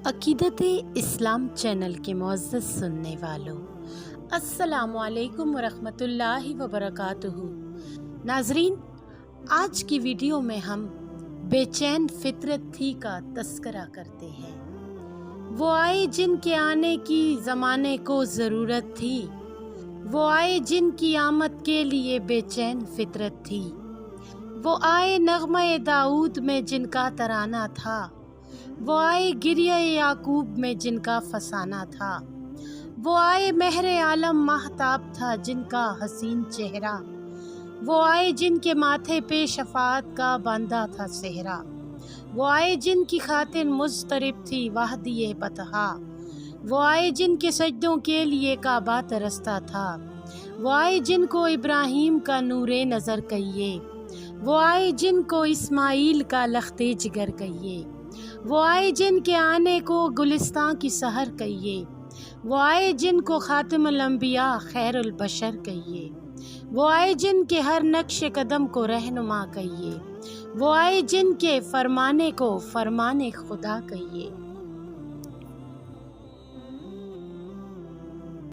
عقیدت اسلام چینل کے معزز سننے والوں، السلام علیکم ورحمۃ اللہ وبرکاتہ۔ ناظرین، آج کی ویڈیو میں ہم بے چین فطرت تھی کا تذکرہ کرتے ہیں۔ وہ آئے جن کے آنے کی زمانے کو ضرورت تھی، وہ آئے جن کی آمد کے لیے بے چین فطرت تھی، وہ آئے نغمہ داؤد میں جن کا ترانہ تھا، وہ آئے گریہ یعقوب میں جن کا فسانہ تھا، وہ آئے مہر عالم ماہتاب تھا جن کا حسین چہرہ، وہ آئے جن کے ماتھے پہ شفاعت کا باندھا تھا صحرا، وہ آئے جن کی خاطر مضطرب تھی وادی بطحا، وہ آئے جن کے سجدوں کے لیے کعبہ ترستا تھا، وہ آئے جن کو ابراہیم کا نور نظر کہیے، وہ آئے جن کو اسماعیل کا لخت جگر کہیے، وہ آئے جن کے آنے کو گلستان کی سحر کہیے، وہ آئے جن کو خاتم الانبیاء خیر البشر کہیے، وہ آئے جن کے ہر نقش قدم کو رہنما کہیے، وہ آئے جن کے فرمانے کو فرمان خدا کہیے۔